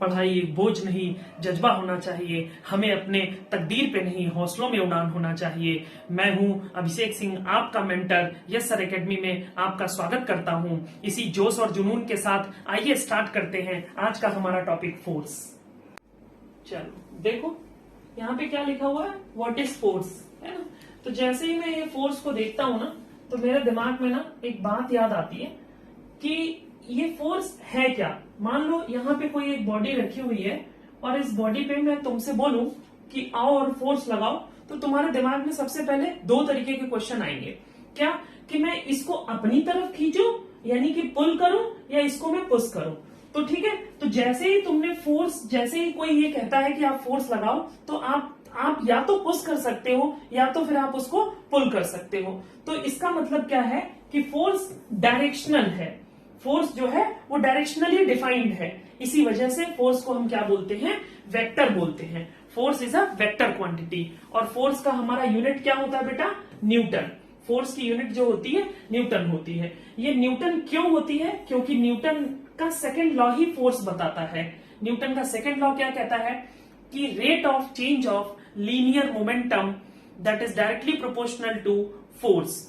पढ़ाई एक बोझ नहीं, जज्बा होना चाहिए। हमें अपने तकदीर पे नहीं, हौसलों में उड़ान होना चाहिए। मैं हूं अभिषेक सिंह, आपका मेंटर। यस सर एकेडमी में आपका स्वागत करता हूं। इसी जोश और जुनून के साथ आइए स्टार्ट करते हैं आज का हमारा टॉपिक फोर्स। चलो देखो यहाँ पे क्या लिखा हुआ है, व्हाट इज फोर्स, है ना। तो जैसे ही मैं ये फोर्स को देखता हूं ना, तो मेरे दिमाग में ना एक बात याद आती है कि ये फोर्स है क्या। मान लो यहाँ पे कोई एक बॉडी रखी हुई है और इस बॉडी पे मैं तुमसे बोलूं कि आओ और फोर्स लगाओ, तो तुम्हारे दिमाग में सबसे पहले दो तरीके के क्वेश्चन आएंगे। क्या कि मैं इसको अपनी तरफ खींचूं, यानी कि पुल करूं, या इसको मैं पुश करूं। तो ठीक है, तो जैसे ही तुमने फोर्स, जैसे ही कोई ये कहता है कि आप फोर्स लगाओ, तो आप या तो पुश कर सकते हो या तो फिर आप उसको पुल कर सकते हो। तो इसका मतलब क्या है कि फोर्स डायरेक्शनल है। फोर्स जो है वो डायरेक्शनली डिफाइंड है। इसी वजह से फोर्स को हम क्या बोलते हैं, वेक्टर बोलते हैं। Force is a vector quantity. और फोर्स का हमारा यूनिट क्या होता है बेटा, न्यूटन। फोर्स की यूनिट जो होती है न्यूटन होती है। ये न्यूटन क्यों होती है, क्योंकि न्यूटन का सेकेंड लॉ ही फोर्स बताता है। न्यूटन का सेकेंड लॉ क्या कहता है कि rate of change of linear momentum that is directly proportional to force.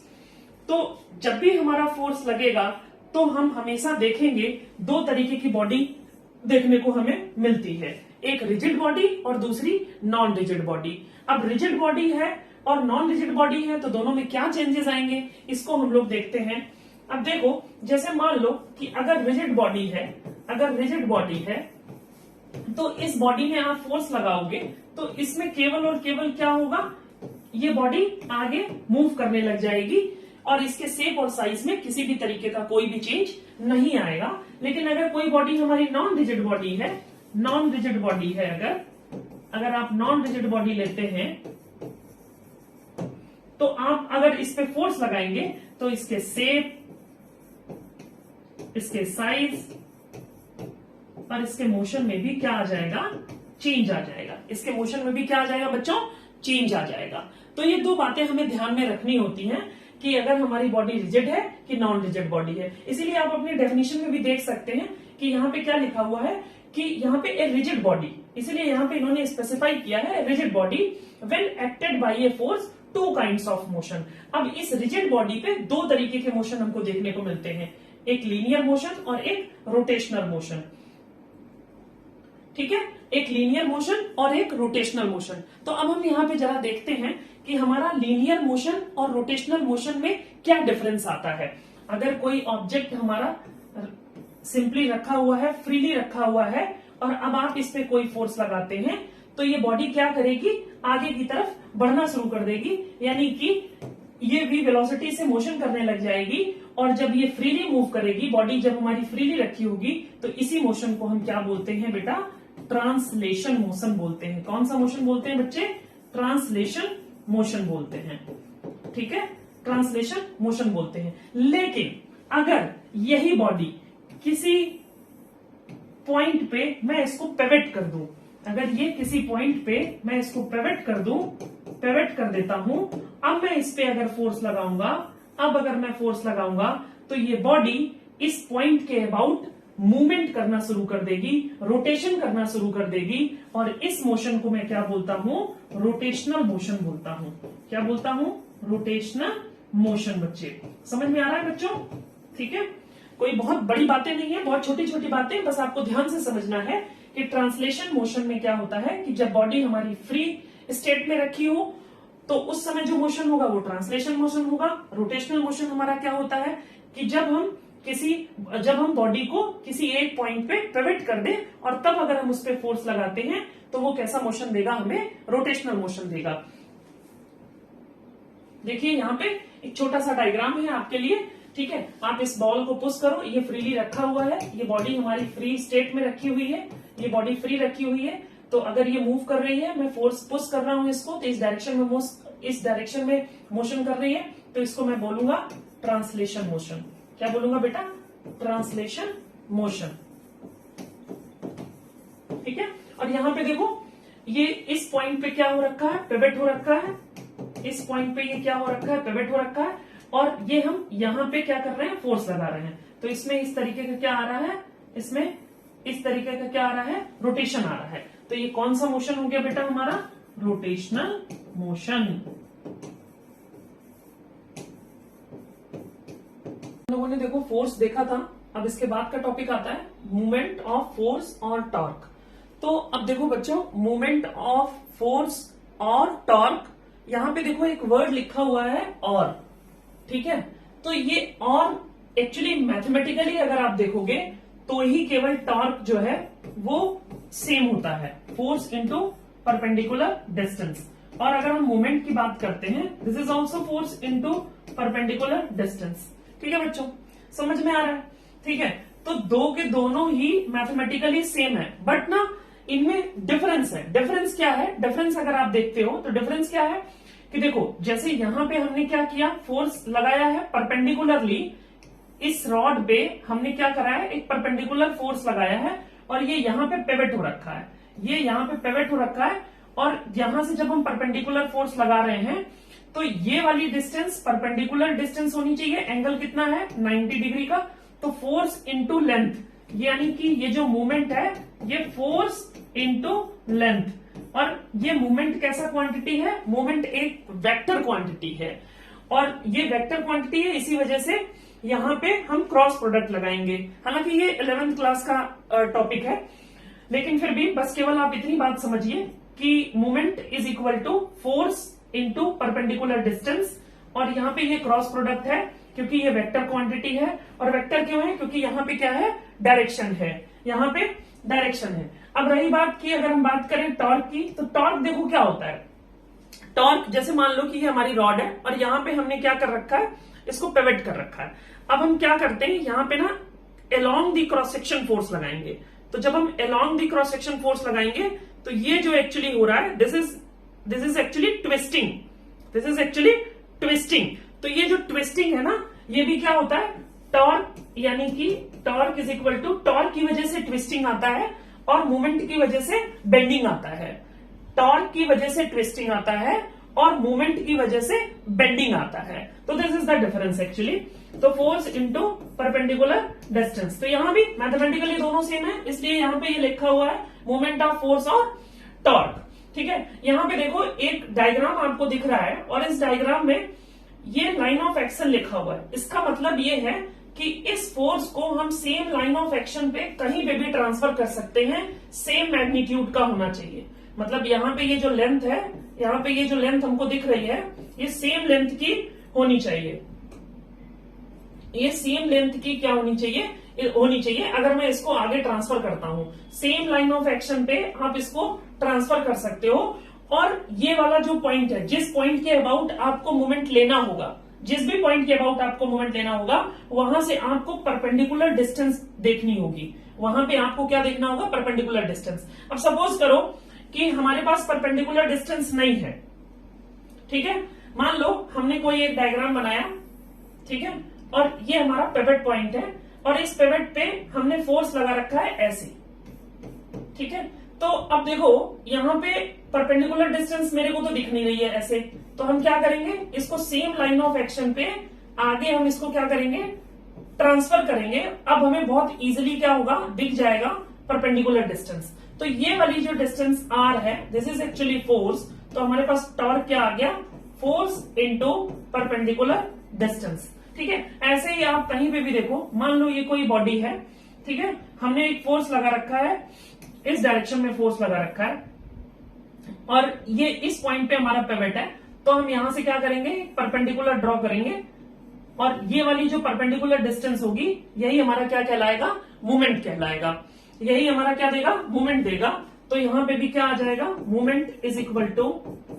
तो जब भी हमारा फोर्स लगेगा तो हम हमेशा देखेंगे दो तरीके की बॉडी देखने को हमें मिलती है, एक रिजिड बॉडी और दूसरी नॉन रिजिड बॉडी। अब रिजिड बॉडी है और नॉन रिजिड बॉडी है, तो दोनों में क्या चेंजेस आएंगे इसको हम लोग देखते हैं। अब देखो, जैसे मान लो कि अगर रिजिड बॉडी है, तो इस बॉडी में आप फोर्स लगाओगे तो इसमें केवल और केवल क्या होगा, ये बॉडी आगे मूव करने लग जाएगी और इसके शेप और साइज में किसी भी तरीके का कोई भी चेंज नहीं आएगा। लेकिन अगर कोई बॉडी हमारी नॉन रिजिड बॉडी है, अगर आप नॉन रिजिड बॉडी लेते हैं, तो आप अगर इस पे फोर्स लगाएंगे तो इसके शेप, इसके साइज और इसके मोशन में भी क्या आ जाएगा, चेंज आ जाएगा। इसके मोशन में भी क्या आ जाएगा बच्चों, चेंज आ जाएगा। तो ये दो बातें हमें ध्यान में रखनी होती हैं कि अगर हमारी बॉडी रिजिड है कि नॉन रिजिड बॉडी है। इसीलिए आप अपने डेफिनेशन में भी देख सकते हैं कि यहाँ पे क्या लिखा हुआ है कि यहाँ पे ए रिजिड बॉडी, इसलिए यहाँ पे इन्होंने स्पेसिफाई किया है rigid body when acted by a force two kinds of motion. अब इस रिजिड बॉडी पे दो तरीके के मोशन हमको देखने को मिलते हैं, एक लीनियर मोशन और एक रोटेशनल मोशन। ठीक है, एक लीनियर मोशन और एक रोटेशनल मोशन। तो अब हम यहाँ पे जरा देखते हैं कि हमारा लीनियर मोशन और रोटेशनल मोशन में क्या डिफरेंस आता है। अगर कोई ऑब्जेक्ट हमारा सिंपली रखा हुआ है, फ्रीली रखा हुआ है, और अब आप इस पे कोई फोर्स लगाते हैं, तो ये बॉडी क्या करेगी, आगे की तरफ बढ़ना शुरू कर देगी, यानी कि ये भी वेलोसिटी से मोशन करने लग जाएगी। और जब ये फ्रीली मूव करेगी, बॉडी जब हमारी फ्रीली रखी होगी, तो इसी मोशन को हम क्या बोलते हैं बेटा, ट्रांसलेशन मोशन बोलते हैं। कौन सा मोशन बोलते हैं बच्चे, ट्रांसलेशन मोशन बोलते हैं। ठीक है, ट्रांसलेशन मोशन बोलते हैं। लेकिन अगर यही बॉडी किसी पॉइंट पे मैं इसको पिवट कर दूं, अगर ये किसी पॉइंट पे मैं इसको पिवट कर दूं, पिवट कर देता हूं, अब मैं इस पे अगर फोर्स लगाऊंगा, तो ये बॉडी इस पॉइंट के अबाउट मूवमेंट करना शुरू कर देगी, रोटेशन करना शुरू कर देगी, और इस मोशन को मैं क्या बोलता हूं, रोटेशनल मोशन बोलता हूं। क्या बोलता हूं, रोटेशनल मोशन। बच्चे समझ में आ रहा है बच्चों, ठीक है। कोई बहुत बड़ी बातें नहीं है, बहुत छोटी छोटी बातें, बस आपको ध्यान से समझना है कि ट्रांसलेशन मोशन में क्या होता है कि जब बॉडी हमारी फ्री स्टेट में रखी हो, तो उस समय जो मोशन होगा वो ट्रांसलेशन मोशन होगा। रोटेशनल मोशन हमारा क्या होता है कि जब हम बॉडी को किसी एक पॉइंट पे पिवट कर दें और तब अगर हम उस पे फोर्स लगाते हैं, तो वो कैसा मोशन देगा, हमें रोटेशनल मोशन देगा। देखिए यहाँ पे एक छोटा सा डायग्राम है आपके लिए, ठीक है। आप इस बॉल को पुश करो, ये फ्रीली रखा हुआ है, ये बॉडी हमारी फ्री स्टेट में रखी हुई है, ये बॉडी फ्री रखी हुई है। तो अगर ये मूव कर रही है, मैं फोर्स पुश कर रहा हूं इसको, तो इस डायरेक्शन में मोशन कर रही है, तो इसको मैं बोलूंगा ट्रांसलेशन मोशन। क्या बोलूंगा बेटा, ट्रांसलेशन मोशन। ठीक है, और यहां पे देखो, ये इस पॉइंट पे क्या हो रखा है, पिवट हो रखा है। इस पॉइंट पे ये क्या हो रखा है, पिवट हो रखा है, और ये हम यहां पे क्या कर रहे हैं, फोर्स लगा रहे हैं। तो इसमें इस तरीके का क्या आ रहा है, इसमें इस तरीके का क्या आ रहा है, रोटेशन आ रहा है। तो ये कौन सा मोशन हो गया बेटा हमारा, रोटेशनल मोशन। लोगों ने देखो फोर्स देखा था, अब इसके बाद का टॉपिक आता है मूवमेंट ऑफ फोर्स और टॉर्क। तो अब देखो बच्चों, मूवमेंट ऑफ फोर्स और टॉर्क, यहां पे देखो एक वर्ड लिखा हुआ है और, ठीक है। तो ये और एक्चुअली मैथमेटिकली अगर आप देखोगे तो ही केवल टॉर्क जो है वो सेम होता है, फोर्स इंटू परपेंडिकुलर डिस्टेंस। और अगर हम मूवमेंट की बात करते हैं, this is also force into perpendicular distance. ठीक है बच्चों, समझ में आ रहा है, ठीक है। तो दो के दोनों ही मैथमेटिकली सेम है, बट ना इनमें डिफरेंस है। डिफरेंस क्या है, डिफरेंस अगर आप देखते हो तो डिफरेंस क्या है कि देखो, जैसे यहां पे हमने क्या किया, फोर्स लगाया है परपेंडिकुलरली, इस रॉड पे हमने क्या करा है, एक परपेंडिकुलर फोर्स लगाया है, और ये यहां पे पिवट हो रखा है, ये यहां पे पिवट हो रखा है, और यहां से जब हम परपेंडिकुलर फोर्स लगा रहे हैं तो ये वाली डिस्टेंस परपेंडिकुलर डिस्टेंस होनी चाहिए, एंगल कितना है 90 डिग्री का। तो फोर्स इंटू लेंथ, यानी कि ये जो मूवमेंट है ये फोर्स इंटू लेंथ, और ये मूवमेंट कैसा क्वांटिटी है, मूवमेंट एक वेक्टर क्वांटिटी है, और ये वेक्टर क्वांटिटी है, इसी वजह से यहां पे हम क्रॉस प्रोडक्ट लगाएंगे। हालांकि ये 11th क्लास का टॉपिक है, लेकिन फिर भी बस केवल आप इतनी बात समझिए कि movement is equal to force into perpendicular distance, और यहाँ पे ये क्रॉस प्रोडक्ट है क्योंकि ये वेक्टर क्वांटिटी है। और वेक्टर क्यों है, क्योंकि यहाँ पे क्या है, डायरेक्शन है, यहाँ पे डायरेक्शन है। अब रही बात की, अगर हम बात करें टॉर्क की, तो टॉर्क देखो क्या होता है। टॉर्क जैसे मान लो कि ये हमारी रॉड है और यहाँ पे हमने क्या कर रखा है, इसको पिवट कर रखा है। अब हम क्या करते हैं, यहाँ पे ना along the cross section force लगाएंगे। तो जब हम along the cross section force लगाएंगे तो ये जो एक्चुअली हो रहा है, this is actually twisting, this is actually twisting. तो ये जो ट्विस्टिंग है ना, ये भी क्या होता है, टॉर्क, यानी कि torque is equal to, torque की वजह से ट्विस्टिंग आता है और मूवमेंट की वजह से बेंडिंग आता है। टॉर्क की वजह से ट्विस्टिंग आता है और मूवमेंट की वजह से बेंडिंग आता है। तो this is the difference actually. तो फोर्स इंटू परपेंडिकुलर डिस्टेंस, तो यहां भी मैथमेटिकली दोनों सेम है, इसलिए यहां पे ये लिखा हुआ है मूवमेंट ऑफ फोर्स और टॉर्क। ठीक है, यहां पे देखो एक डायग्राम आपको दिख रहा है, और इस डायग्राम में ये लाइन ऑफ एक्शन लिखा हुआ है। इसका मतलब ये है कि इस फोर्स को हम सेम लाइन ऑफ एक्शन पे कहीं पे भी ट्रांसफर कर सकते हैं, सेम मैग्नीट्यूड का होना चाहिए। मतलब यहाँ पे ये जो लेंथ है, यहाँ पे ये जो लेंथ हमको दिख रही है, ये सेम लेंथ की होनी चाहिए, ये सेम लेंथ की क्या होनी चाहिए, अगर मैं इसको आगे ट्रांसफर करता हूं, सेम लाइन ऑफ एक्शन पे आप इसको ट्रांसफर कर सकते हो। और ये वाला जो पॉइंट है, जिस पॉइंट के अबाउट आपको मूवमेंट लेना होगा, जिस भी पॉइंट के अबाउट आपको मूवमेंट लेना होगा, वहां से आपको परपेंडिकुलर डिस्टेंस देखनी होगी, वहां पे आपको क्या देखना होगा, परपेंडिकुलर डिस्टेंस। अब सपोज करो कि हमारे पास परपेंडिकुलर डिस्टेंस नहीं है, ठीक है, मान लो हमने कोई एक डायग्राम बनाया, ठीक है, और ये हमारा पिवट पॉइंट है, और इस पिवट पे हमने फोर्स लगा रखा है ऐसे, ठीक है। तो अब देखो यहाँ पे परपेंडिकुलर डिस्टेंस मेरे को तो दिख नहीं रही है ऐसे, तो हम क्या करेंगे, इसको सेम लाइन ऑफ एक्शन पे आगे हम इसको क्या करेंगे, ट्रांसफर करेंगे। अब हमें बहुत इजीली क्या होगा, दिख जाएगा परपेंडिकुलर डिस्टेंस। तो ये वाली जो डिस्टेंस आर है, दिस इज एक्चुअली फोर्स। तो हमारे पास टॉर्क क्या आ गया, फोर्स इंटू परपेंडिकुलर डिस्टेंस। ठीक है, ऐसे ही आप कहीं पे भी देखो, मान लो ये कोई बॉडी है, ठीक है, हमने एक फोर्स लगा रखा है, इस डायरेक्शन में फोर्स लगा रखा है, और ये इस पॉइंट पे हमारा पिवट है। तो हम यहां से क्या करेंगे, परपेंडिकुलर ड्रॉ करेंगे, और ये वाली जो परपेंडिकुलर डिस्टेंस होगी, यही हमारा क्या कहलाएगा, मूवमेंट कहलाएगा, यही हमारा क्या देगा, मूवमेंट देगा। तो यहां पे भी क्या आ जाएगा, movement is equal to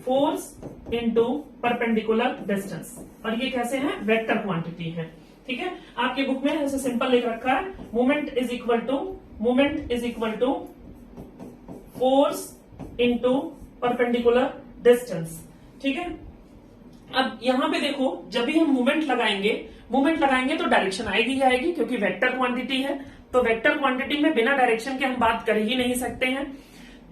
force into perpendicular distance, और ये कैसे है, वेक्टर क्वांटिटी है। ठीक है, आपकी बुक में ऐसे सिंपल लिख रखा है, movement is equal to force into perpendicular distance. ठीक है, अब यहां पे देखो, जब भी हम मूवमेंट लगाएंगे तो डायरेक्शन आएगी ही आएगी, क्योंकि वेक्टर क्वांटिटी है। तो वेक्टर क्वांटिटी में बिना डायरेक्शन के हम बात कर ही नहीं सकते हैं।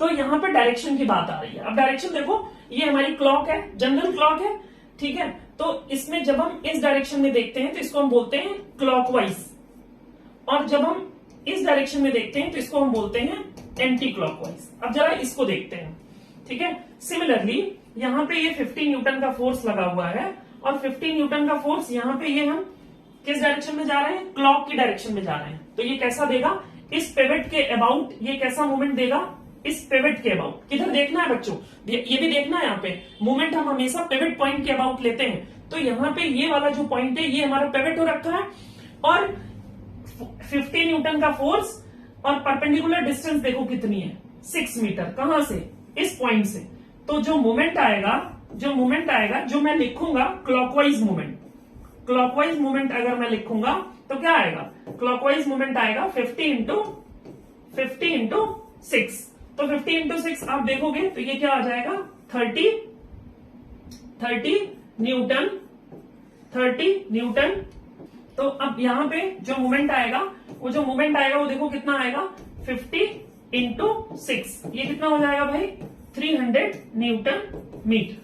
तो यहां पे डायरेक्शन की बात आ रही है। अब डायरेक्शन देखो, ये हमारी क्लॉक है, जनरल क्लॉक है, ठीक है। तो इसमें जब हम इस डायरेक्शन में देखते हैं तो इसको हम बोलते हैं क्लॉकवाइज, और जब हम इस डायरेक्शन में देखते हैं तो इसको हम बोलते हैं एंटी क्लॉकवाइज। अब जरा इसको देखते हैं, ठीक है। सिमिलरली यहाँ पे ये 50 न्यूटन का फोर्स लगा हुआ है और 50 न्यूटन का फोर्स यहाँ पे ये हम किस डायरेक्शन में जा रहे हैं, क्लॉक की डायरेक्शन में जा रहे हैं। तो ये कैसा देगा, इस पिवट के अबाउट ये कैसा मूवमेंट देगा, इस पिवट के अबाउट। किधर देखना है बच्चों, ये भी देखना है। यहाँ पे मूवमेंट हम हमेशा पिवट पॉइंट के अबाउट लेते हैं। तो यहाँ पे ये वाला जो पॉइंट है ये हमारा पिवट हो रखा है और 50 न्यूटन का फोर्स और परपेंडिकुलर डिस्टेंस देखो कितनी है, 6 मीटर। कहां से, इस पॉइंट से। तो जो मूवमेंट आएगा जो मैं लिखूंगा क्लॉकवाइज मूवमेंट, क्लॉकवाइज मूवमेंट अगर मैं लिखूंगा तो क्या आएगा, क्लॉकवाइज मूवमेंट आएगा 50 इंटू 6। तो 50 इंटू 6 आप देखोगे तो ये क्या आ जाएगा, 30 न्यूटन। तो अब यहां पे जो मूवमेंट आएगा वो देखो कितना आएगा, 50 इंटू 6। ये कितना हो जाएगा भाई, 300 न्यूटन मीटर,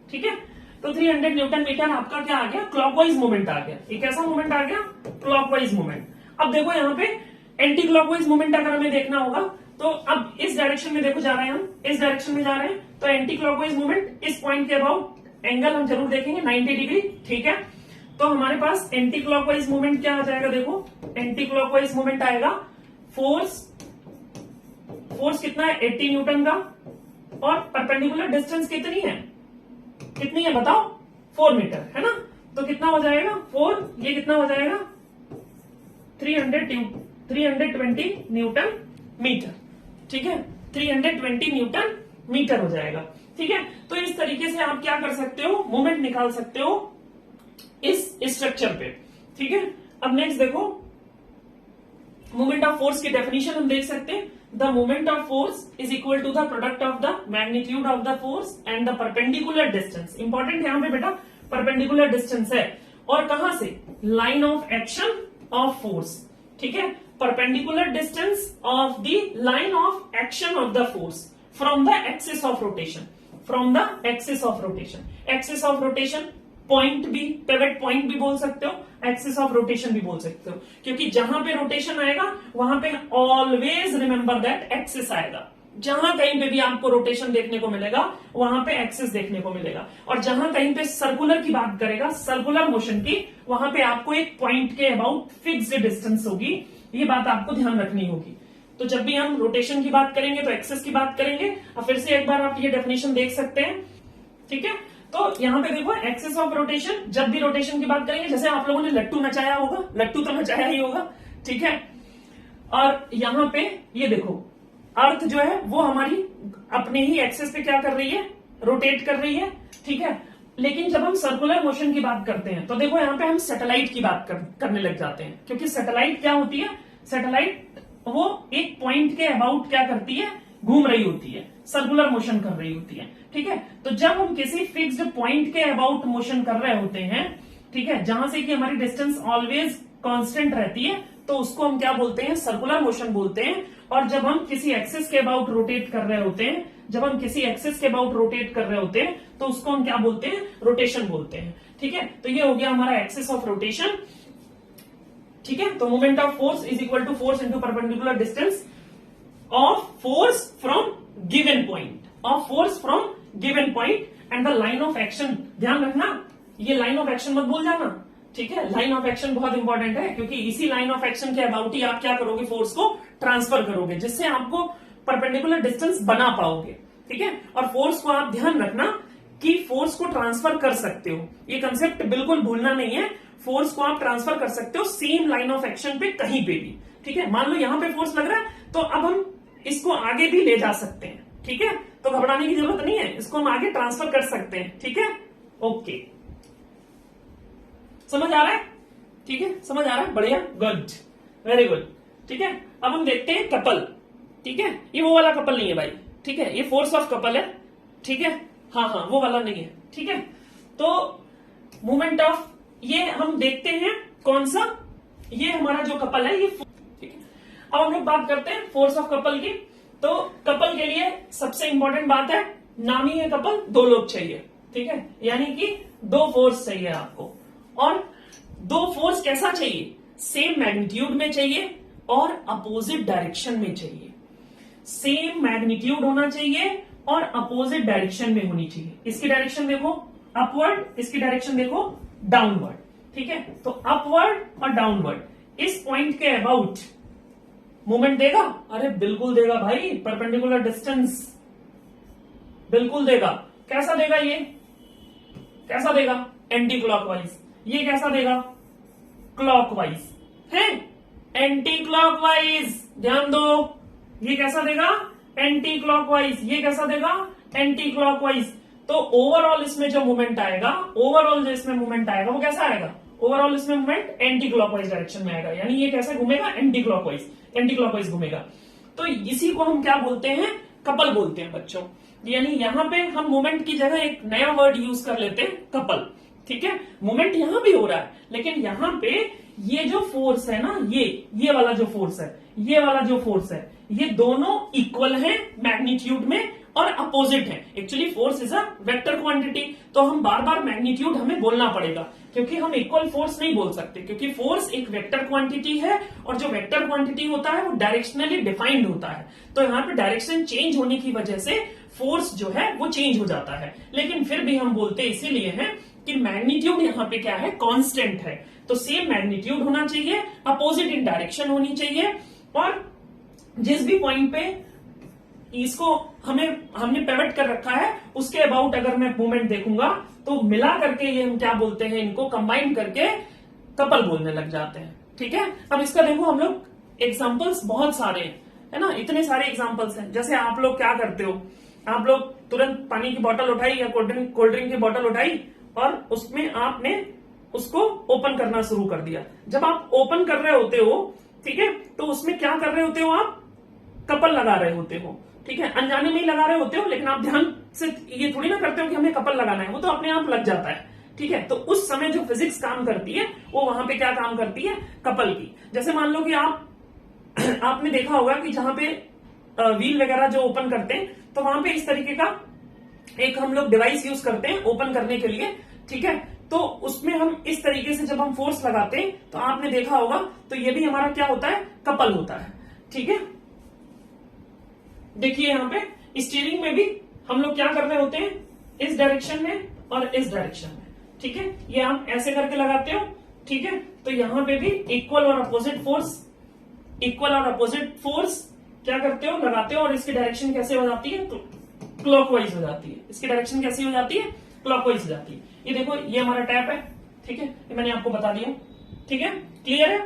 ठीक है। तो 300 न्यूटन मीटर आपका क्या आ गया, क्लॉकवाइज मूवमेंट आ गया। ये कैसा मूवमेंट आ गया, क्लॉकवाइज मूवमेंट। अब देखो यहाँ पे एंटी क्लॉकवाइज मूवमेंट अगर हमें देखना होगा तो अब इस डायरेक्शन में देखो जा रहे हैं हम, इस डायरेक्शन में जा रहे हैं। तो एंटी क्लॉकवाइज मूवमेंट इस पॉइंट के अबाउट एंगल हम जरूर देखेंगे 90 डिग्री, ठीक है। तो हमारे पास एंटी क्लॉकवाइज मूवमेंट क्या आ जाएगा, देखो एंटी क्लॉकवाइज मूवमेंट आएगा, फोर्स कितना है, 80 न्यूटन का, और परपेंडिकुलर डिस्टेंस कितनी है बताओ, 4 मीटर, है ना। तो कितना हो जाएगा 4, ये कितना हो जाएगा 320 न्यूटन मीटर, ठीक है। 320 न्यूटन मीटर हो जाएगा, ठीक है। तो इस तरीके से आप क्या कर सकते हो, मूवमेंट निकाल सकते हो इस स्ट्रक्चर पे, ठीक है। अब नेक्स्ट देखो, मूवमेंट ऑफ फोर्स की डेफिनेशन हम देख सकते हैं। The movement of force is equal to the product of the magnitude of the force and the perpendicular distance. Important यहां पे बेटा परपेंडिकुलर डिस्टेंस है, और कहां से, line of action of force, ठीक है। Perpendicular distance of the line of action of the force from the axis of rotation, axis of rotation point भी, पिवट पॉइंट भी बोल सकते हो, एक्सिस ऑफ रोटेशन भी बोल सकते हो, क्योंकि जहां पे रोटेशन आएगा वहां पे ऑलवेज रिमेंबर दैट एक्सिस आएगा। जहां कहीं पे भी आपको रोटेशन देखने को मिलेगा वहां पे एक्सिस देखने को मिलेगा, और जहां कहीं पे सर्कुलर की बात करेगा, सर्कुलर मोशन की, वहां पे आपको एक पॉइंट के अबाउट फिक्स्ड डिस्टेंस होगी। ये बात आपको ध्यान रखनी होगी। तो जब भी हम रोटेशन की बात करेंगे तो एक्सिस की बात करेंगे। अब फिर से एक बार आप ये डेफिनेशन देख सकते हैं, ठीक है। तो यहाँ पे देखो एक्सिस ऑफ रोटेशन, जब भी रोटेशन की बात करेंगे, जैसे आप लोगों ने लट्टू नचाया होगा, लट्टू तो नचाया ही होगा, ठीक है। और यहाँ पे ये देखो अर्थ जो है वो हमारी अपने ही एक्सिस पे क्या कर रही है, रोटेट कर रही है, ठीक है। लेकिन जब हम सर्कुलर मोशन की बात करते हैं तो देखो यहाँ पे हम सैटेलाइट की बात करने लग जाते हैं, क्योंकि सैटेलाइट क्या होती है, सैटेलाइट वो एक पॉइंट के अबाउट क्या करती है, घूम रही होती है, सर्कुलर मोशन कर रही होती है, ठीक है। तो जब हम किसी फिक्स्ड पॉइंट के अबाउट मोशन कर रहे होते हैं, ठीक है, जहां से कि हमारी डिस्टेंस ऑलवेज कांस्टेंट रहती है, तो उसको हम क्या बोलते हैं, सर्कुलर मोशन बोलते हैं। और जब हम किसी एक्सिस के अबाउट रोटेट कर रहे होते हैं, तो उसको हम क्या बोलते हैं, रोटेशन बोलते हैं, ठीक है। तो ये हो गया हमारा एक्सिस ऑफ रोटेशन, ठीक है। तो movement of force is equal to force into perpendicular distance of force from given point and the line of action. ध्यान रखना, ये लाइन ऑफ एक्शन मत भूल जाना, ठीक है। लाइन ऑफ एक्शन बहुत इंपॉर्टेंट है, क्योंकि इसी लाइन ऑफ एक्शन के अबाउट ही आप क्या करोगे, फोर्स को ट्रांसफर करोगे, जिससे आपको परपेंडिकुलर डिस्टेंस बना पाओगे, ठीक है। और फोर्स को आप ध्यान रखना कि फोर्स को ट्रांसफर कर सकते हो, ये कंसेप्ट बिल्कुल भूलना नहीं है। फोर्स को आप ट्रांसफर कर सकते हो सेम लाइन ऑफ एक्शन पे कहीं पे भी, ठीक है। मान लो यहां पे फोर्स लग रहा है, तो अब हम इसको आगे भी ले जा सकते हैं, ठीक है। तो घबराने की जरूरत नहीं है, इसको हम आगे ट्रांसफर कर सकते हैं, ठीक है। ओके, समझ आ रहा है, ठीक है, समझ आ रहा है, बढ़िया, गुड, वेरी गुड, ठीक है। अब हम देखते हैं कपल, ठीक है। ये वो वाला कपल नहीं है भाई, ठीक है, ये फोर्स ऑफ कपल है, ठीक है। हाँ, वो वाला नहीं है, ठीक है। तो मूवमेंट ऑफ, ये हम देखते हैं कौन सा, ये हमारा जो कपल है, ये, ठीक है। अब हम लोग बात करते हैं फोर्स ऑफ कपल की। तो कपल के लिए सबसे इंपॉर्टेंट बात है, नामी है कपल, 2 लोग चाहिए, ठीक है। यानी कि 2 फोर्स चाहिए आपको, और 2 फोर्स कैसा चाहिए, सेम मैग्नीट्यूड में चाहिए, और अपोजिट डायरेक्शन में चाहिए। सेम मैग्नीट्यूड होना चाहिए और अपोजिट डायरेक्शन में होनी चाहिए। इसकी डायरेक्शन देखो अपवर्ड, इसकी डायरेक्शन देखो डाउनवर्ड। ठीक है, तो अपवर्ड और डाउनवर्ड इस पॉइंट के अबाउट मूवमेंट देगा। अरे बिल्कुल देगा भाई, परपेंडिकुलर डिस्टेंस बिल्कुल देगा। कैसा देगा ये, कैसा देगा, एंटी क्लॉकवाइज। ये कैसा देगा, क्लॉकवाइज है, एंटी क्लॉकवाइज। ध्यान दो, ये कैसा देगा, एंटी क्लॉकवाइज। ये कैसा देगा, एंटी क्लॉकवाइज। तो ओवरऑल इसमें जो मूवमेंट आएगा, ओवरऑल जो इसमें मूवमेंट आएगा वो कैसा आएगा, ओवरऑल इसमें मूवमेंट एंटी क्लॉकवाइज डायरेक्शन में आएगा। यानी ये कैसे घूमेगा, एंटी क्लॉकवाइज, एंटी क्लॉकवाइज घूमेगा। तो इसी को हम क्या बोलते हैं, कपल बोलते हैं बच्चों। यानी यहां पे हम मूवमेंट की जगह एक नया वर्ड यूज कर लेते हैं, कपल। ठीक है, मूवमेंट यहां भी हो रहा है, लेकिन यहां पे ये जो फोर्स है ना, ये वाला जो फोर्स है, ये वाला जो फोर्स है, ये दोनों इक्वल है मैग्नीट्यूड में और अपोजिट है। Actually force is a vector quantity, तो हम बार बार मैग्नीट्यूड हमें बोलना पड़ेगा, क्योंकि हम इक्वल फोर्स नहीं बोल सकते, क्योंकि फोर्स एक वेक्टर क्वांटिटी है और जो वेक्टर क्वांटिटी होता है वो डायरेक्शनली डिफाइंड होता है। तो यहाँ पे डायरेक्शन चेंज होने की वजह से फोर्स जो है वो चेंज हो जाता है। लेकिन फिर भी हम बोलते इसीलिए हैं कि मैग्नीट्यूड यहाँ पे क्या है, कांस्टेंट है। तो सेम मैग्नीट्यूड होना चाहिए, अपोजिट इन डायरेक्शन होनी चाहिए, और जिस भी पॉइंट पे इसको हमने पिवट कर रखा है उसके अबाउट अगर मैं मूवमेंट देखूंगा तो मिला करके ये हम क्या बोलते हैं, इनको कंबाइन करके कपल बोलने लग जाते हैं। ठीक है, अब इसका देखो हम लोग एग्जांपल्स बहुत सारे हैं, है ना, इतने सारे एग्जांपल्स हैं। जैसे आप लोग क्या करते हो, आप लोग तुरंत पानी की बोतल उठाई या कोल्ड ड्रिंक की बोतल उठाई और उसमें आपने उसको ओपन करना शुरू कर दिया। जब आप ओपन कर रहे होते हो, ठीक है, तो उसमें क्या कर रहे होते हो, आप कपल लगा रहे होते हो। ठीक है, अनजाने में ही लगा रहे होते हो, लेकिन आप ध्यान से ये थोड़ी ना करते हो कि हमें कपल लगाना है, वो तो अपने आप लग जाता है। ठीक है, तो उस समय जो फिजिक्स काम करती है वो वहां पे क्या काम करती है, कपल की। जैसे मान लो कि आपने देखा होगा कि जहां पे व्हील वगैरह जो ओपन करते हैं तो वहां पे इस तरीके का एक हम लोग डिवाइस यूज करते हैं ओपन करने के लिए। ठीक है, तो उसमें हम इस तरीके से जब हम फोर्स लगाते हैं तो आपने देखा होगा, तो ये भी हमारा क्या होता है, कपल होता है। ठीक है, देखिए यहां पे स्टीयरिंग में भी हम लोग क्या कर रहे होते हैं, इस डायरेक्शन में और इस डायरेक्शन में। ठीक है, ये आप ऐसे करके लगाते हो। ठीक है, तो यहां पे भी इक्वल और अपोजिट फोर्स क्या करते हो, लगाते हो, और इसकी डायरेक्शन कैसे हो जाती है, क्लॉकवाइज हो जाती है। इसकी डायरेक्शन कैसी हो जाती है, क्लॉकवाइज हो जाती है। ये देखो, ये हमारा टैप है। ठीक है, ये मैंने आपको बता दिया। ठीक है, क्लियर है।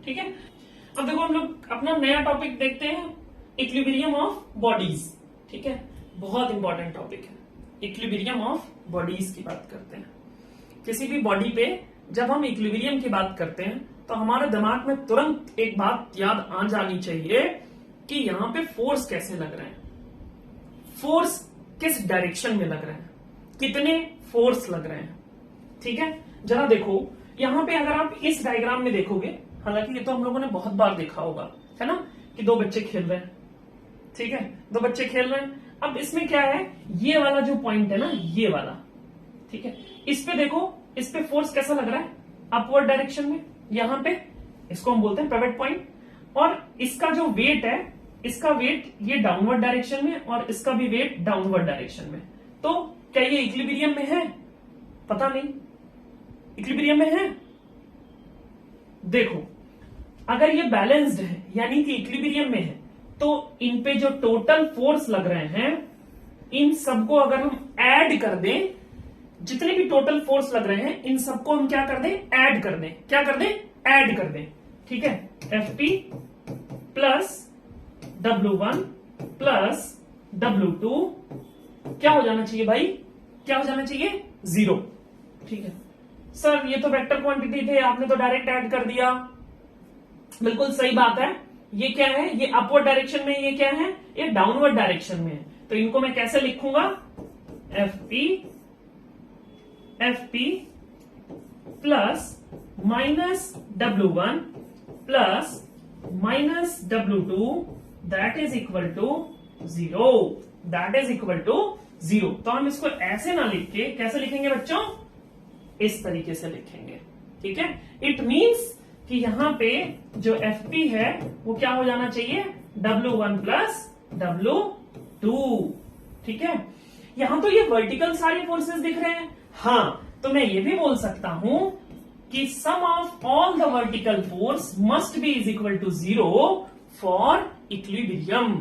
ठीक है, अब देखो हम लोग अपना नया टॉपिक देखते हैं, इक्विलिब्रियम ऑफ बॉडीज। ठीक है, बहुत इंपॉर्टेंट टॉपिक है, इक्विलिब्रियम ऑफ बॉडीज की बात करते हैं। किसी भी बॉडी पे जब हम इक्विलिब्रियम की बात करते हैं तो हमारे दिमाग में तुरंत एक बात याद आ जानी चाहिए कि यहां पे फोर्स कैसे लग रहे हैं, फोर्स किस डायरेक्शन में लग रहे हैं, कितने फोर्स लग रहे हैं। ठीक है, जरा देखो यहां पे अगर आप इस डायग्राम में देखोगे, हालांकि ये तो हम लोगों ने बहुत बार देखा होगा, है ना, कि दो बच्चे खेल रहे हैं। ठीक है, दो बच्चे खेल रहे हैं। अब इसमें क्या है, ये वाला जो पॉइंट है ना, ये वाला, ठीक है, इस पे देखो, इस पे फोर्स कैसा लग रहा है, अपवर्ड डायरेक्शन में। यहां पे इसको हम बोलते हैं पिवट पॉइंट, और इसका जो वेट है, इसका वेट ये डाउनवर्ड डायरेक्शन में और इसका भी वेट डाउनवर्ड डायरेक्शन में। तो क्या ये इक्विलिब्रियम में है, पता नहीं, इक्विलिब्रियम में है। देखो अगर ये बैलेंस्ड है यानी कि इक्विलिब्रियम में है, तो इन पे जो टोटल फोर्स लग रहे हैं, इन सबको अगर हम ऐड कर दें, जितने भी टोटल फोर्स लग रहे हैं इन सबको हम क्या कर दें, ऐड कर दें। क्या कर दें, ऐड कर दें। ठीक है, Fp plus W1 plus W2 क्या हो जाना चाहिए भाई, क्या हो जाना चाहिए, 0। ठीक है सर, ये तो वेक्टर क्वांटिटी थे, आपने तो डायरेक्ट ऐड कर दिया। बिल्कुल सही बात है। ये क्या है, ये अपवर्ड डायरेक्शन में, ये क्या है, ये डाउनवर्ड डायरेक्शन में है। तो इनको मैं कैसे लिखूंगा, Fp plus minus W1 plus minus W2 that is equal to 0, that is equal to 0। तो हम इसको ऐसे ना लिख के कैसे लिखेंगे बच्चों, इस तरीके से लिखेंगे। ठीक है, इट मीन्स कि यहां पे जो FP है वो क्या हो जाना चाहिए, W1 प्लस W2। ठीक है, यहां तो ये वर्टिकल सारी फोर्सेस दिख रहे हैं। हाँ, तो मैं ये भी बोल सकता हूं कि sum of all the vertical force must be is equal to 0 for equilibrium.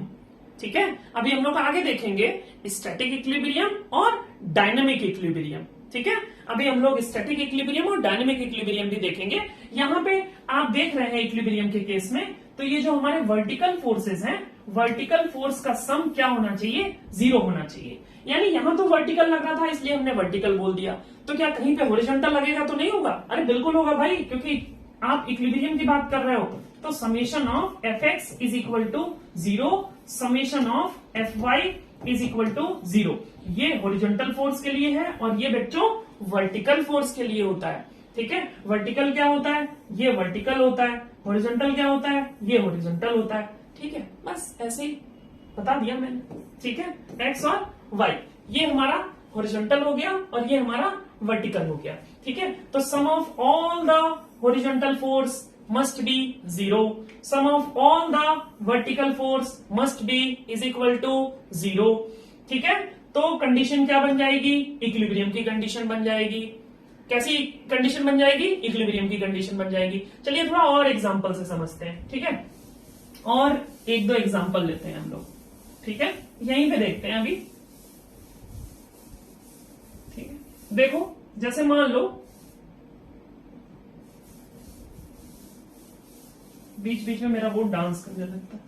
ठीक है, अभी हम लोग आगे देखेंगे स्टैटिक इक्विलिब्रियम और डायनामिक इक्विलिब्रियम। ठीक है, अभी हम लोग स्टैटिक इक्विलिब्रियम और डायनामिक इक्विलिब्रियम भी देखेंगे। यहां पे आप देख रहे हैं इक्विलिब्रियम के केस में, तो ये जो हमारे वर्टिकल फोर्सेस हैं, वर्टिकल फोर्स का सम क्या होना चाहिए, 0 होना चाहिए। यानी यहां तो वर्टिकल लग रहा था इसलिए हमने वर्टिकल बोल दिया, तो क्या कहीं पे हॉरिजॉन्टल लगेगा तो नहीं होगा? अरे बिल्कुल होगा भाई, क्योंकि आप इक्विलिब्रियम की बात कर रहे हो। तो summation of Fx is equal to 0, summation of Fy is equal to 0। ये हॉरिजॉन्टल फोर्स के लिए है और ये बच्चों वर्टिकल फोर्स के लिए होता है। ठीक है, वर्टिकल क्या होता है, ये वर्टिकल होता है, हॉरिजॉन्टल क्या होता है, ये हॉरिजॉन्टल होता है। ठीक है, बस ऐसे ही बता दिया मैंने। ठीक है, एक्स और वाई, ये हमारा हॉरिजॉन्टल हो गया और ये हमारा वर्टिकल हो गया। ठीक है, तो sum of all the horizontal force must be 0, sum of all the vertical force must be is equal to 0। ठीक है, तो कंडीशन क्या बन जाएगी, इक्विलिब्रियम की कंडीशन बन जाएगी। कैसी कंडीशन बन जाएगी, इक्विलिब्रियम की कंडीशन बन जाएगी। चलिए थोड़ा और एग्जांपल से समझते हैं। ठीक है, और एक दो एग्जांपल लेते हैं हम लोग। ठीक है, यहीं पे देखते हैं अभी। ठीक है, देखो जैसे मान लो बीच बीच में मेरा वो डांस करने लगता है।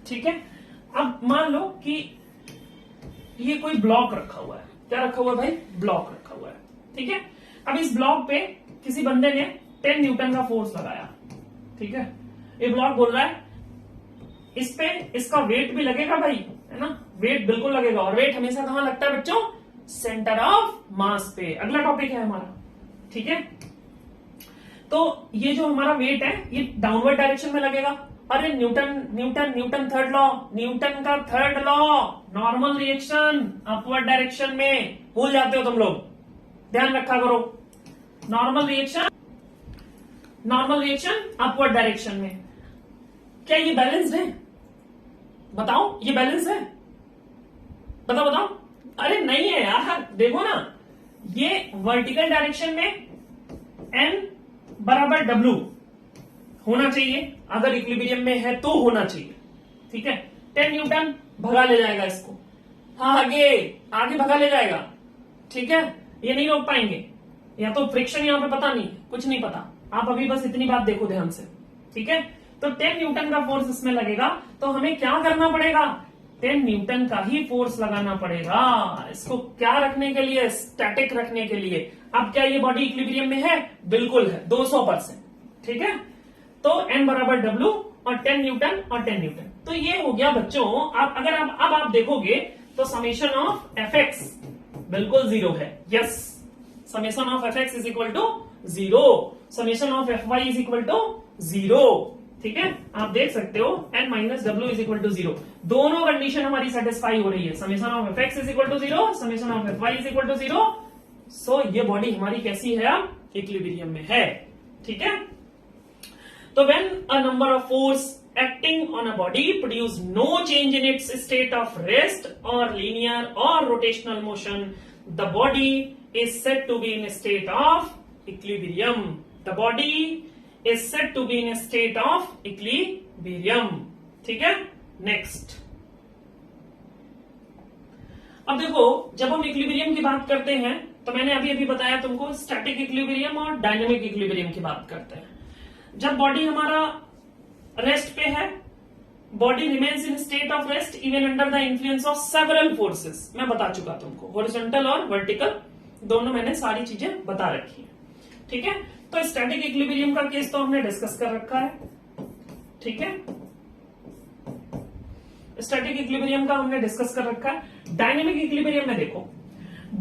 ठीक है, अब मान लो कि ये कोई ब्लॉक रखा हुआ है। क्या रखा हुआ है भाई, ब्लॉक रखा हुआ है। ठीक है, अब इस ब्लॉक पे किसी बंदे ने 10 न्यूटन का फोर्स लगाया। ठीक है, ये ब्लॉक बोल रहा है इस पे इसका वेट भी लगेगा भाई, है ना, वेट बिल्कुल लगेगा। और वेट हमेशा कहां लगता है बच्चों, सेंटर ऑफ मास पे। अगला टॉपिक है हमारा। ठीक है, तो ये जो हमारा वेट है ये डाउनवर्ड डायरेक्शन में लगेगा। अरे Newton Newton Newton third law, Newton का third law, normal reaction upward direction में। भूल जाते हो तुम लोग, ध्यान रखा करो। नॉर्मल रिएक्शन अपवर्ड डायरेक्शन में। क्या ये बैलेंस्ड है, बताओ, ये बैलेंस है, बताओ बताओ। अरे नहीं है यार, देखो ना, ये वर्टिकल डायरेक्शन में n बराबर W होना चाहिए, अगर इक्विलिब्रियम में है तो होना चाहिए। ठीक है, 10 न्यूटन भगा ले जाएगा इसको, हाँ आगे आगे भगा ले जाएगा। ठीक है, ये नहीं रोक पाएंगे, या तो फ्रिक्शन यहां पे पता नहीं, कुछ नहीं पता। आप अभी बस इतनी बात देखो ध्यान से। ठीक है, तो 10 न्यूटन का फोर्स इसमें लगेगा, तो हमें क्या करना पड़ेगा, 10 न्यूटन का ही फोर्स लगाना पड़ेगा इसको क्या रखने के लिए, स्टैटिक रखने के लिए। अब क्या ये बॉडी इक्विलिब्रियम में है, बिल्कुल है, 200%। ठीक है, तो n बराबर W और 10 न्यूटन और 10 न्यूटन। तो ये हो गया बच्चों। आप अगर अब आप देखोगे तो समेशन ऑफ Fx बिल्कुल 0 है। Yes, summation of Fx is equal to 0, summation of Fy is equal to 0। ठीक है, आप देख सकते हो n minus W is equal to 0। दोनों कंडीशन हमारी सेटिस्फाई हो रही है। Summation of Fx is equal to 0, summation of Fy is equal to 0। सो ये बॉडी हमारी कैसी है, अब इक्विलिब्रियम में है। ठीक है, तो when a number of force acting on a body produce no change in its state of rest or linear or rotational motion, the body is said to be in a state of equilibrium. The body is said to be in a state of equilibrium. ठीक है, next. अब देखो, जब हम equilibrium की बात करते हैं तो मैंने अभी बताया तुमको, स्टैटिक इक्विलिब्रियम और डायनेमिक इक्विलिब्रियम की बात करते हैं। जब बॉडी हमारा रेस्ट पे है, body remains in state of rest even under the influence of several forces. मैं बता चुका तुमको, हॉरिजॉन्टल और वर्टिकल दोनों मैंने सारी चीजें बता रखी है। ठीक है, तो स्टैटिक इक्विलिब्रियम का केस तो हमने डिस्कस कर रखा है। ठीक है, स्टैटिक इक्विलिब्रियम का हमने डिस्कस कर रखा है। डायनेमिक इक्विलिब्रियम में देखो,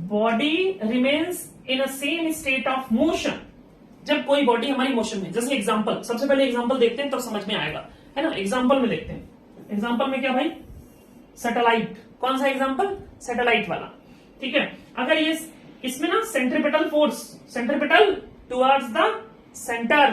body remains in a same state of motion. जब कोई बॉडी हमारी मोशन में, जैसे एग्जांपल, सबसे पहले एग्जांपल देखते हैं तब समझ में आएगा, है ना। एग्जांपल में देखते हैं, एग्जांपल में क्या भाई, सैटेलाइट। कौन सा एग्जांपल, सैटेलाइट वाला। ठीक है, अगर ये इसमें ना centripetal force, centripetal towards the centre,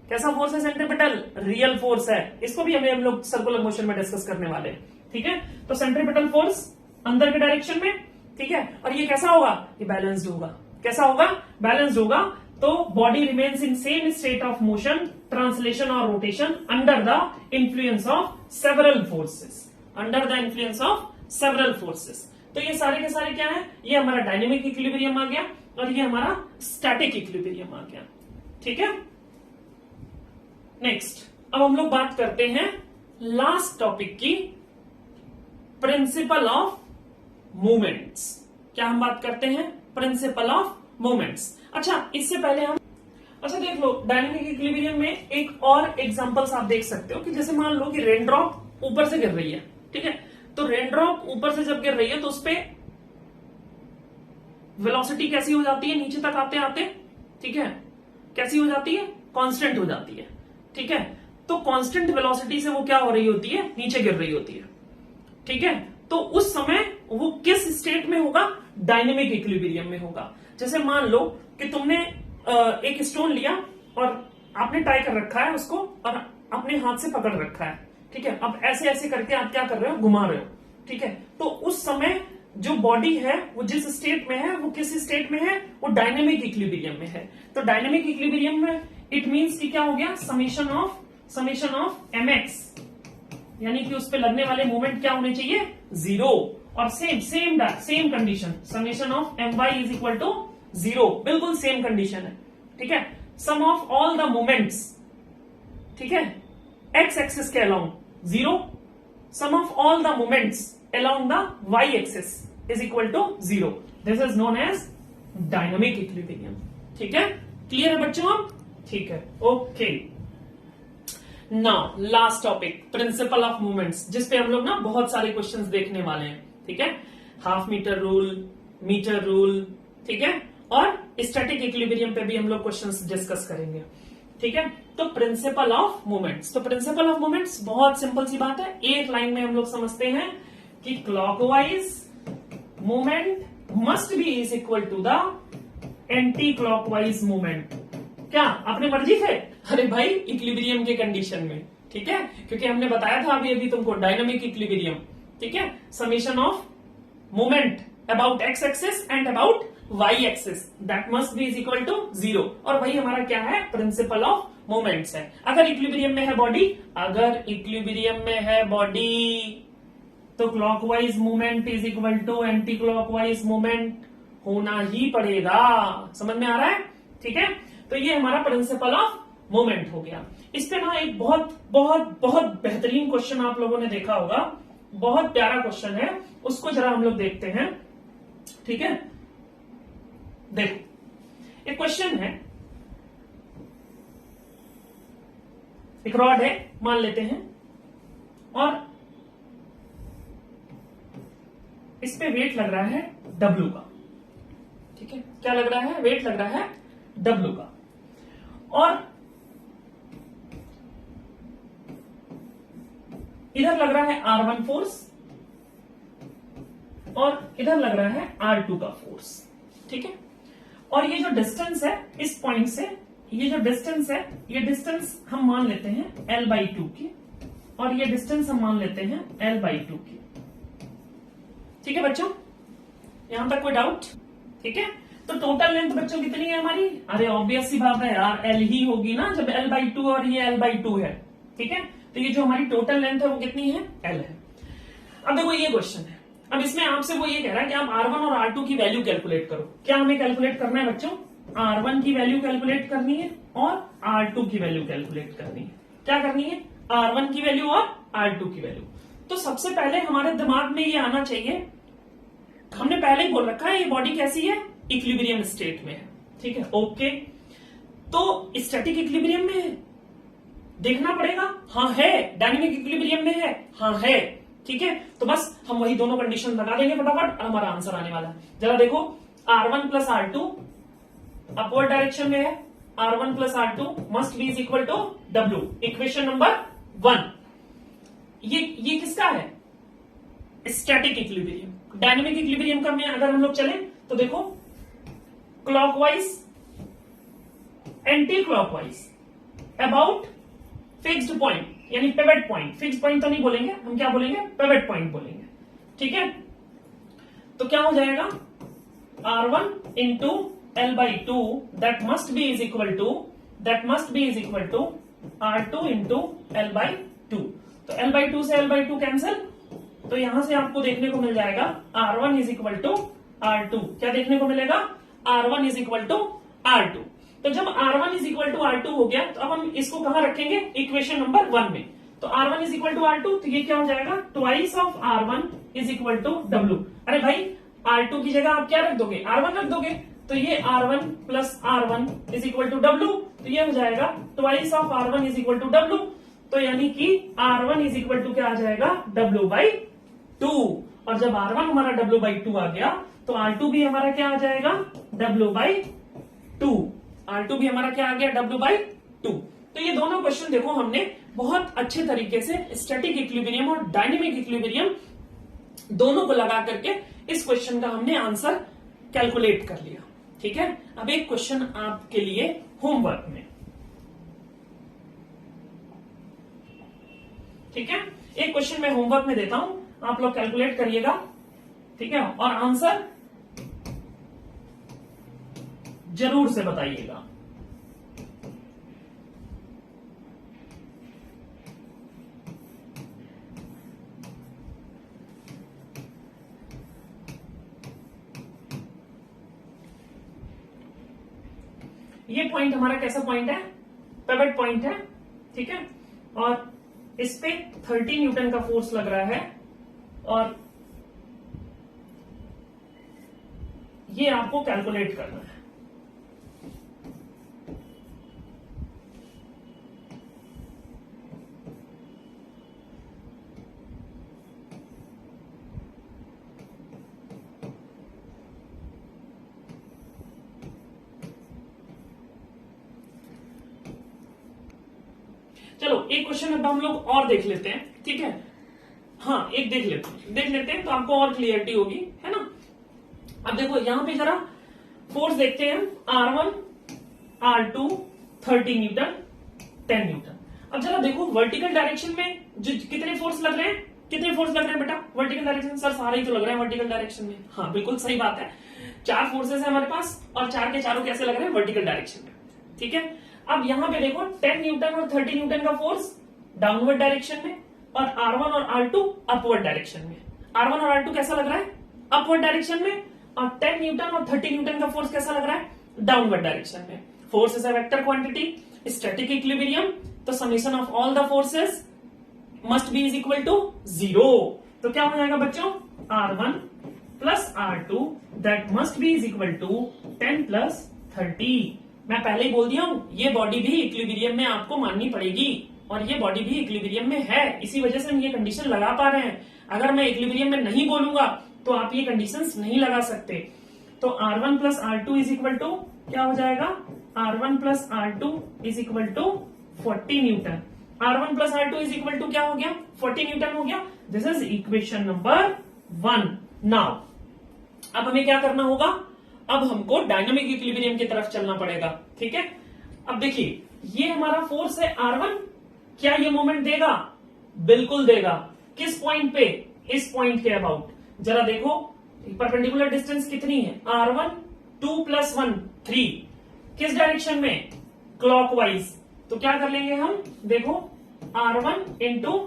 कैसा फोर्स है सेंट्रीपिटल? रियल फोर्स है। इसको भी हम लोग सर्कुलर मोशन में डिस्कस करने वाले हैं, ठीक है। तो सेंट्रीपिटल फोर्स अंदर के डायरेक्शन में, ठीक है। और ये कैसा होगा? ये बैलेंस्ड होगा। कैसा होगा? बैलेंस्ड होगा। तो body remains in same state of motion, translation और rotation under the influence of several forces, under the influence of several forces. तो ये सारे के सारे क्या है? ये हमारा डायनेमिक इक्विलिब्रियम आ गया और ये हमारा स्टैटिक इक्विलिब्रियम आ गया, ठीक है। नेक्स्ट, अब हम लोग बात करते हैं लास्ट टॉपिक की, प्रिंसिपल ऑफ मूवमेंट्स। क्या हम बात करते हैं? Principle of movements. अच्छा, इससे पहले हम देख लो, डायनेमिक इक्विलिब्रियम में एक और एग्जांपल्स आप देख सकते हो कि जैसे मान लो कि रेन ड्रॉप ऊपर से गिर रही है, ठीक है। तो रेन ड्रॉप ऊपर से जब गिर रही है तो उस पे वेलोसिटी कैसी हो जाती है? नीचे तक आते आते, ठीक है, कैसी हो जाती है? कांस्टेंट हो जाती है, ठीक है। तो कांस्टेंट वेलोसिटी से वो क्या हो रही होती है? नीचे गिर रही होती है, ठीक है। तो उस समय वो किस स्टेट में होगा? डायनेमिक इक्विलिब्रियम में होगा। जैसे मान लो कि तुमने एक स्टोन लिया और आपने टाई कर रखा है उसको और अपने हाथ से पकड़ रखा है, ठीक है। अब ऐसे ऐसे करके आप क्या कर रहे हो? घुमा रहे हो, ठीक है। तो उस समय जो बॉडी है वो जिस स्टेट में है, वो किस स्टेट में है? वो डायनेमिक इक्विलिब्रियम में है। तो डायनेमिक इक्विलिब्रियम में इट मीन्स कि क्या हो गया? समेशन ऑफ mx, यानी कि उस पे लगने वाले मूवमेंट क्या होने चाहिए? 0। और same condition, summation of my is equal to 0, बिल्कुल सेम कंडीशन है, ठीक है। Sum of all the movements, ठीक है, x एक्सिस के along 0, sum of all the movements along the y axis is equal to 0. This is known as dynamic equilibrium. ठीक है, clear है बच्चों? ठीक है, okay. Now last topic, principle of movements, जिसपे हम लोग ना बहुत सारे क्वेश्चंस देखने वाले हैं, ठीक है। Half metre rule, metre rule, ठीक है, और स्टैटिक इक्विलिब्रियम पे भी हम लोग क्वेश्चंस डिस्कस करेंगे, ठीक है। तो प्रिंसिपल ऑफ मूवमेंट्स, तो प्रिंसिपल ऑफ मूवमेंट्स बहुत सिंपल सी बात है, एक लाइन में हम लोग समझते हैं कि clockwise movement must be is equal to the anticlockwise movement. क्या अपने मर्जी से? अरे भाई, इक्विलिब्रियम के कंडीशन में, ठीक है, क्योंकि हमने बताया था अभी तुमको डायनामिक इक्विलिब्रियम, ठीक है, summation of movement about x axis and about y axis, that must be is equal to 0। और वही हमारा क्या है? प्रिंसिपल ऑफ मूवमेंट्स है। अगर इक्विलिब्रियम में है बॉडी, अगर इक्विलिब्रियम में है बॉडी, तो clockwise movement is equal to anticlockwise movement होना ही पड़ेगा। समझ में आ रहा है? ठीक है, तो ये हमारा प्रिंसिपल ऑफ मूवमेंट हो गया। इस पे ना एक बहुत बहुत बहुत बेहतरीन क्वेश्चन आप लोगों ने देखा होगा, बहुत प्यारा क्वेश्चन है, उसको जरा हम लोग देखते हैं, ठीक है। देखो, एक क्वेश्चन है, एक रॉड है मान लेते हैं, और इस पे वेट लग रहा है W का, ठीक है। क्या लग रहा है? वेट लग रहा है W का, और इधर लग रहा है R1 फोर्स और इधर लग रहा है R2 का फोर्स, ठीक है। और ये जो डिस्टेंस है इस पॉइंट से, ये जो डिस्टेंस है, ये डिस्टेंस हम मान लेते हैं L/2 की, और ये डिस्टेंस हम मान लेते हैं L/2 की, ठीक है बच्चों, यहां तक कोई डाउट? ठीक है, तो टोटल लेंथ बच्चों कितनी है हमारी? अरे ऑब्वियस सी बात है यार, L ही होगी ना, जब L/2 और ये L/2 है, ठीक है। तो ये जो हमारी टोटल लेंथ है वो कितनी है? L है। अब देखो ये क्वेश्चन है, अब इसमें आपसे वो ये कह रहा है कि आप R1 और R2 की वैल्यू कैलकुलेट करो। क्या हमें कैलकुलेट करना है बच्चों? R1 की वैल्यू कैलकुलेट करनी है और R2 की वैल्यू कैलकुलेट करनी है। क्या करनी है? R1 की वैल्यू और R2 की वैल्यू। तो सबसे पहले हमारे दिमाग में ये आना चाहिए, हमने पहले ही बोल रखा है ये बॉडी कैसी है? इक्विलिब्रियम स्टेट में है, ठीक है, ओके। तो स्टैटिक इक्विलिब्रियम में है, देखना पड़ेगा, हाँ है। डायनेमिक इक्विलिब्रियम में है, हाँ है, ठीक है। तो बस हम वही दोनों कंडीशन लगा देंगे फटाफट और हमारा आंसर आने वाला है। जरा देखो, R1 plus R2 upward direction में है, R1 plus R2 must be is equal to W, equation number 1। ये किसका है? Static equilibrium. डायनेमिक इक्विलिब्रियम का में अगर हम लोग चले तो देखो, clockwise, anti clockwise, about fixed point यानी पिवट पॉइंट। फिक्स्ड पॉइंट तो नहीं बोलेंगे हम, क्या बोलेंगे, पिवट पॉइंट बोलेंगे। ठीक है, तो क्या हो जाएगा, R1 into L/2 that must be is equal to R2 into L/2। तो L/2 से L/2 कैंसिल, तो यहां से आपको देखने को मिल जाएगा R1 is equal to R2। क्या देखने को मिलेगा, R1 is equal to R2। तो जब R1 is equal to R2 हो गया, तो अब हम इसको कहां रखेंगे, इक्वेशन नंबर 1 में। तो R1 is equal to R2, तो ये क्या हो जाएगा, twice of R1 is equal to W। अरे भाई R2 की जगह आप क्या रख दोगे, R1 रख दोगे, तो ये R1 plus R1 is equal to W। तो ये हो जाएगा twice of R1 is equal to W। तो यानी कि R1 इज इक्वल टू क्या आ जाएगा, W/2। और जब R1 हमारा W/2 आ गया, तो R2 भी हमारा क्या आ जाएगा, W/2। R2 भी हमारा क्या आ गया, W/2। तो ये दोनों क्वेश्चन देखो हमने बहुत अच्छे तरीके से स्टैटिक इक्विलिब्रियम और डायनेमिक इक्विलिब्रियम दोनों को लगा करके इस क्वेश्चन का हमने आंसर कैलकुलेट कर लिया। ठीक है, अब एक क्वेश्चन आपके लिए होमवर्क में। ठीक है, एक क्वेश्चन मैं होमवर्क में देता हूं, आप लोग कैलकुलेट करिएगा। ठीक है, और आंसर जरूर से बताइएगा। ये पॉइंट हमारा कैसा पॉइंट है, पिवट पॉइंट है। ठीक है, और इस पे 30 न्यूटन का फोर्स लग रहा है, और ये आपको कैलकुलेट करना है। चलो एक क्वेश्चन अब हम लोग और देख लेते हैं। ठीक है, हाँ एक देख लेते हैं तो आपको और क्लियरिटी होगी, है ना। अब देखो यहां पे जरा फोर्स देखते हैं, R1 R2 30 न्यूटन 10 न्यूटन। अब जरा देखो वर्टिकल डायरेक्शन में जो कितने फोर्स लग रहे हैं, बेटा वर्टिकल डायरेक्शन, सर सारे ही तो लग रहे हैं वर्टिकल डायरेक्शन में। हाँ बिल्कुल सही बात है, 4 फोर्सेस है हमारे पास, और 4 के चारों कैसे लग रहे हैं, वर्टिकल डायरेक्शन में। ठीक है, अब यहां पे देखो 10 न्यूटन और 30 न्यूटन का फोर्स डाउनवर्ड डायरेक्शन में, और R1 और R2 अपवर्ड डायरेक्शन में। R1 और R2 कैसा लग रहा है, अपवर्ड डायरेक्शन में, और 10 न्यूटन और 30 न्यूटन का फोर्स कैसा लग रहा है, डाउनवर्ड डायरेक्शन में। Force is a vector quantity, static equilibrium, तो summation of all the forces must be is equal to 0। तो क्या हो जाएगा बच्चों, R1 plus R2 that must be is equal to 10 plus 30। मैं पहले ही बोल दिया हूं, ये बॉडी भी इक्विलिब्रियम में आपको माननी पड़ेगी, और ये बॉडी भी इक्विलिब्रियम में है, इसी वजह से हम ये कंडीशन लगा पा रहे हैं। अगर मैं इक्विलिब्रियम में नहीं बोलूंगा तो आप ये कंडीशंस नहीं लगा सकते। तो R1 plus R2 is equal to क्या हो जाएगा, R1 plus R2 is equal to 40 newton. R1 plus R2 is equal to क्या हो गया, 40 न्यूटन हो गया। This is equation number 1। Now अब हमें क्या करना होगा, अब हमको डायनामिक इक्विलिब्रियम की तरफ चलना पड़ेगा। ठीक है, अब देखिए ये हमारा फोर्स है R1, क्या ये मोमेंट देगा, बिल्कुल देगा। किस पॉइंट पे, इस पॉइंट के अबाउट। जरा देखो परपेंडिकुलर डिस्टेंस कितनी है, R1 2 + 1 3, किस डायरेक्शन में, क्लॉकवाइज। तो क्या कर लेंगे हम, देखो R1 इंटू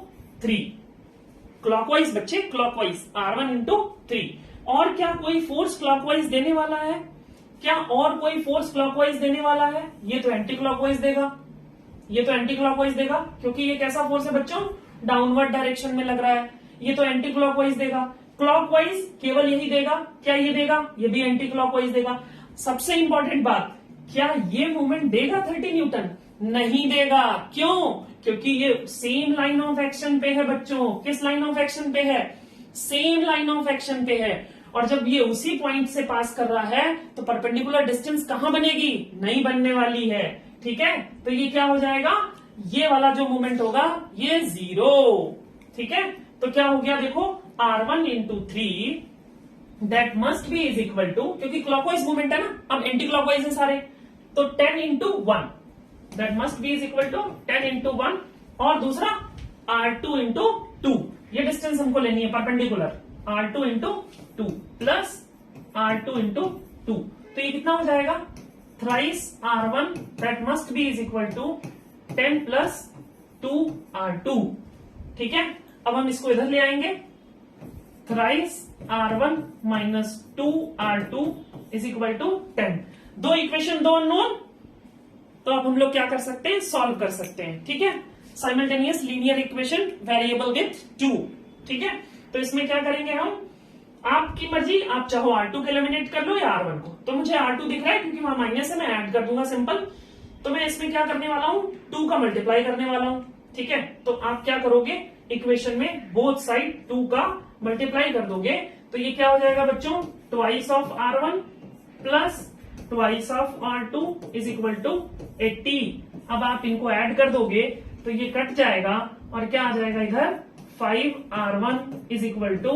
3, क्लॉकवाइज बच्चे, क्लॉकवाइज R1 इंटू 3। और क्या कोई फोर्स क्लॉकवाइज देने वाला है, क्या और कोई फोर्स क्लॉकवाइज देने वाला है, ये तो एंटी क्लॉकवाइज देगा, ये तो एंटी क्लॉकवाइज देगा, क्योंकि ये कैसा फोर्स है बच्चों, डाउनवर्ड डायरेक्शन में लग रहा है। ये तो एंटी क्लॉकवाइज देगा। क्लॉकवाइज केवल यही देगा, क्या ये देगा, ये भी एंटी क्लॉकवाइज देगा। सबसे इंपॉर्टेंट बात, क्या ये मूवमेंट देगा 30 न्यूटन, नहीं देगा। क्यों, क्योंकि ये सेम लाइन ऑफ एक्शन पे है बच्चों। किस लाइन ऑफ एक्शन पे है, सेम लाइन ऑफ एक्शन पे है। और जब ये उसी पॉइंट से पास कर रहा है तो परपेंडिकुलर डिस्टेंस कहां बनेगी, नहीं बनने वाली है। ठीक है, तो ये क्या हो जाएगा, ये वाला जो मूवमेंट होगा ये 0। ठीक है, तो क्या हो गया देखो, R1 into 3 that must be is equal to, क्योंकि क्लॉकवाइज मूवमेंट है ना, अब एंटी क्लॉकवाइज है सारे, तो 10 into 1, that must be is equal to 10 into 1, और दूसरा R2 इंटू 2, ये डिस्टेंस हमको लेनी है perpendicular, R2 into 2 plus R2 into 2, तो ये कितना हो जाएगा, thrice R1 that must be is equal to 10 plus 2R2, ठीक है। अब हम इसको इधर ले आएंगे, thrice R1 minus 2R2 is equal to 10, दो इक्वेशन दो अननोन, तो अब हम लोग क्या कर सकते हैं, सॉल्व कर सकते हैं, ठीक है। Simultaneous linear equation variable with 2, ठीक है। तो इसमें क्या करेंगे हम, आपकी मर्जी, आप चाहो R2 को एलिमिनेट कर लो या R1 को, तो मुझे R2 दिख रहा है क्योंकि वहां माइनस है, मैं ऐड कर दूंगा सिंपल, तो मैं इसमें क्या करने वाला हूं, 2 का मल्टीप्लाई करने वाला हूं, ठीक है। तो आप क्या करोगे, इक्वेशन में बोथ साइड 2 का मल्टीप्लाई कर दोगे, तो ये क्या हो जाएगा बच्चों, twice of R1 plus twice of R2 is equal to 80। अब आप इनको ऐड कर दोगे तो ये कट जाएगा और क्या आ जाएगा इधर, 5R1 इज इक्वल टू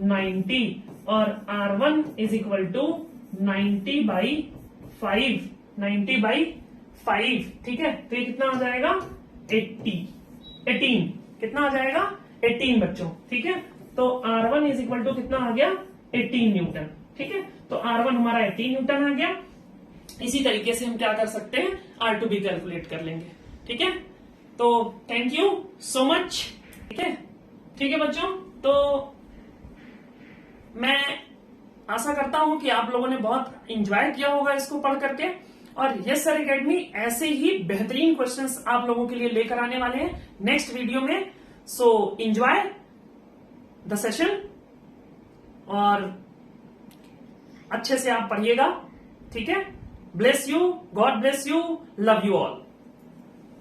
90 और R1 is equal to 90 by 5, 90 by 5, ठीक है। तो ये कितना आ जाएगा, 18, कितना आ जाएगा, 18 बच्चों, ठीक है। तो R1 इज इक्वल टू कितना आ गया, 18 न्यूटन, ठीक है। तो R1 हमारा 18 न्यूटन आ गया। इसी तरीके से हम क्या कर सकते हैं, R2 भी कैलकुलेट कर लेंगे, ठीक है। तो थैंक यू सो मच, ठीक है, ठीक है बच्चों। तो मैं आशा करता हूं कि आप लोगों ने बहुत इंजॉय किया होगा इसको पढ़ करके, और यस सर एकेडमी ऐसे ही बेहतरीन क्वेश्चंस आप लोगों के लिए लेकर आने वाले हैं नेक्स्ट वीडियो में। सो एंजॉय द सेशन और अच्छे से आप पढ़िएगा, ठीक है। Bless you, God bless you, love you all.